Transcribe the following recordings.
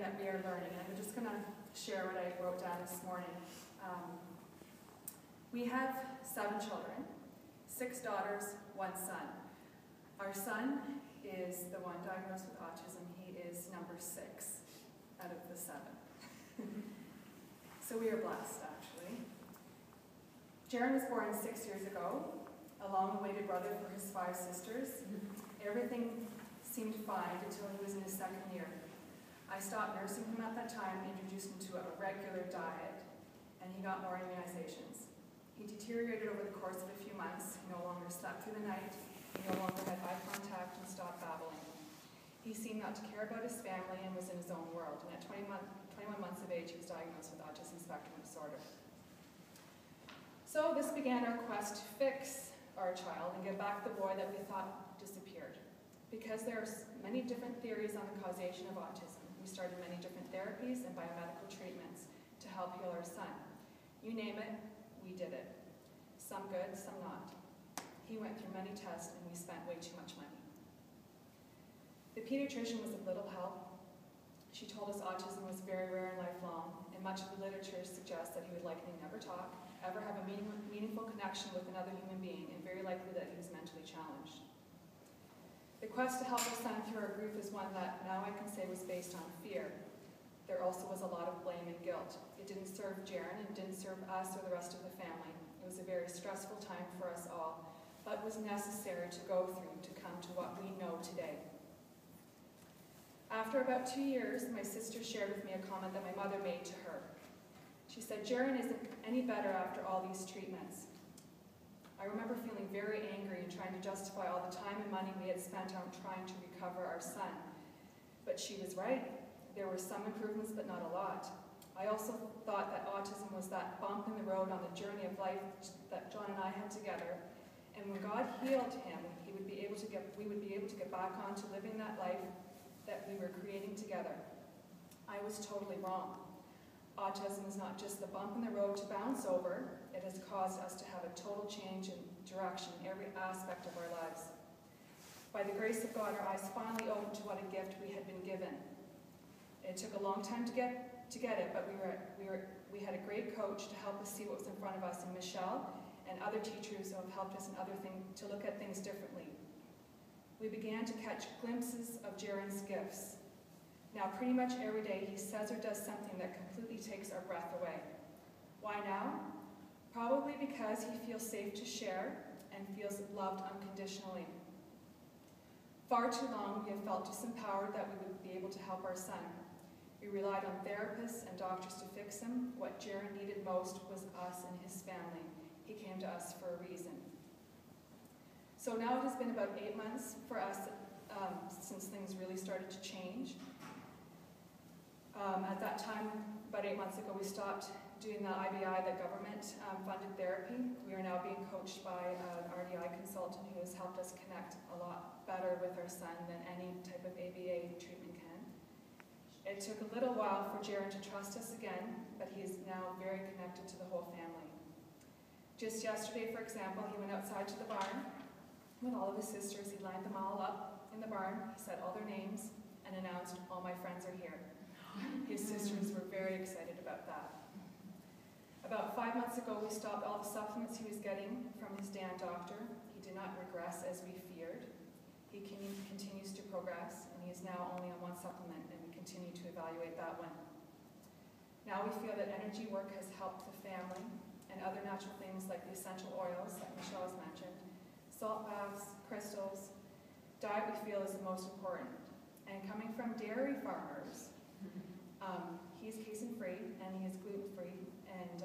that we are learning, and I'm just going to share what I wrote down this morning. We have 7 children, 6 daughters, 1 son. Our son is the one diagnosed with autism. He is number 6 out of the 7. So we are blessed, actually. Jaron was born 6 years ago, a long-awaited brother for his 5 sisters. Everything seemed fine until he was in his 2nd year. I stopped nursing him at that time, introduced him to a regular diet, and he got more immunizations. He deteriorated over the course of a few months. He no longer slept through the night. He no longer had eye contact and stopped babbling. He seemed not to care about his family and was in his own world. And at 21 months of age, he was diagnosed with autism spectrum disorder. So this began our quest to fix our child and get back the boy that we thought disappeared. Because there are many different theories on the causation of autism, we started many different therapies and biomedical treatments to help heal our son. You name it, we did it. Some good, some not. He went through many tests and we spent way too much money. The pediatrician was of little help. She told us autism was very rare and lifelong, and much of the literature suggests that he would likely never talk, ever have a meaningful connection with another human being, and very likely that he was mentally challenged. The quest to help our son through our grief is one that now I can say was based on fear. There also was a lot of blame and guilt. It didn't serve Jaron and didn't serve us or the rest of the family. It was a very stressful time for us all, but was necessary to go through to come to what we know today. After about 2 years, my sister shared with me a comment that my mother made to her. She said, "Jaron isn't any better after all these treatments." I remember feeling very angry and trying to justify all the time and money we had spent on trying to recover our son. But she was right. There were some improvements, but not a lot. I also thought that autism was that bump in the road on the journey of life that John and I had together. And when God healed him, we would be able to get back on to living that life that we were creating together. I was totally wrong. Autism is not just the bump in the road to bounce over. It has caused us to have a total change in direction in every aspect of our lives. By the grace of God, our eyes finally opened to what a gift we had been given. It took a long time to get it, but we had a great coach to help us see what was in front of us, and Michelle and other teachers who have helped us to look at things differently. We began to catch glimpses of Jaron's gifts. Now, pretty much every day, he says or does something that completely takes our breath away. Why now? Probably because he feels safe to share and feels loved unconditionally. Far too long, we have felt disempowered that we would be able to help our son. We relied on therapists and doctors to fix him. What Jaron needed most was us and his family. He came to us for a reason. So now it has been about 8 months for us since things really started to change. At that time, about 8 months ago, we stopped doing the IBI, the government-funded therapy. We are now being coached by an RDI consultant who has helped us connect a lot better with our son than any type of ABA treatment can. It took a little while for Jaron to trust us again, but he is now very connected to the whole family. Just yesterday, for example, he went outside to the barn with all of his sisters. He lined them all up in the barn. He said all their names and announced, "All my friends are here." His sisters were very excited about that. About 5 months ago, we stopped all the supplements he was getting from his DAN doctor. He did not regress as we feared. He continues to progress, and he is now only on 1 supplement, and we continue to evaluate that one. Now we feel that energy work has helped the family, and other natural things like the essential oils that Michelle has mentioned, salt baths, crystals. Diet we feel is the most important. And coming from dairy farmers, he's casein-free and he is gluten-free, and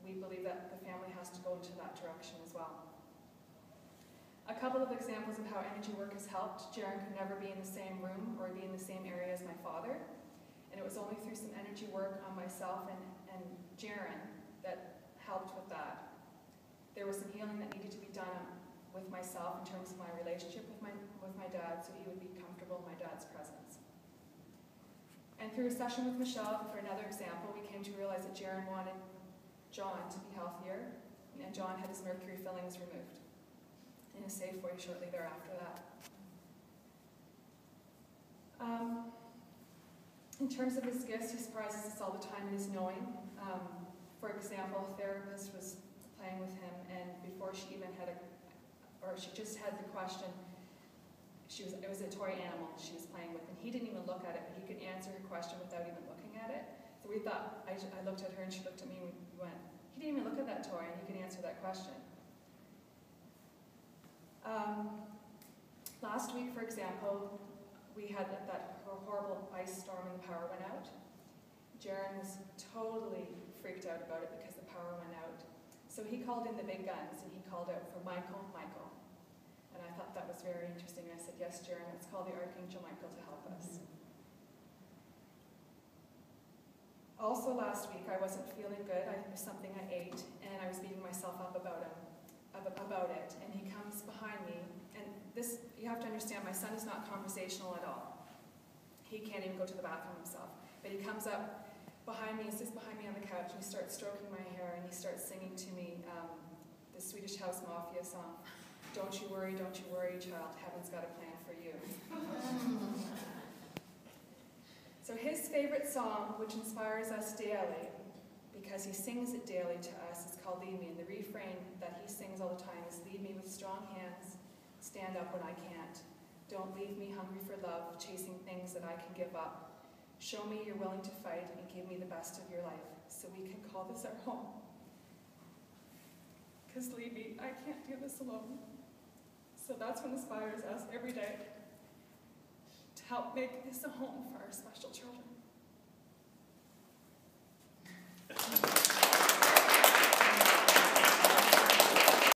we believe that the family has to go into that direction as well. A couple of examples of how energy work has helped. Jaron could never be in the same room or be in the same area as my father, and it was only through some energy work on myself and Jaron that helped with that. There was some healing that needed to be done with myself in terms of my relationship with my dad, so he would be comfortable in my dad's presence. And through a session with Michelle, for another example, we came to realize that Jaron wanted John to be healthier, and John had his mercury fillings removed in a safe way shortly thereafter that. In terms of his gifts, he surprises us all the time in his knowing. For example, a therapist was playing with him, and before she even had she just had the question, it was a toy animal she was playing with, and he didn't even look at it, but he could answer her question without even looking at it. So we thought, I looked at her and she looked at me and we went, he didn't even look at that toy and he could answer that question. Last week, for example, we had that horrible ice storm and the power went out. Jaron was totally freaked out about it because the power went out. So he called in the big guns and he called out for Michael. And I thought that was very interesting. I said, yes, Jaron, let's call the Archangel Michael to help us. Also last week, I wasn't feeling good. It was something I ate, and I was beating myself up about it. And he comes behind me, and this, you have to understand, my son is not conversational at all. He can't even go to the bathroom himself. But he comes up behind me and sits behind me on the couch, and he starts stroking my hair, and he starts singing to me the Swedish House Mafia song. Don't you worry, child, heaven's got a plan for you. So his favorite song, which inspires us daily, because he sings it daily to us, is called Lead Me. And the refrain that he sings all the time is, lead me with strong hands, stand up when I can't. Don't leave me hungry for love, chasing things that I can give up. Show me you're willing to fight and give me the best of your life, so we can call this our home. Because lead me, I can't do this alone. So that's what inspires us every day to help make this a home for our special children.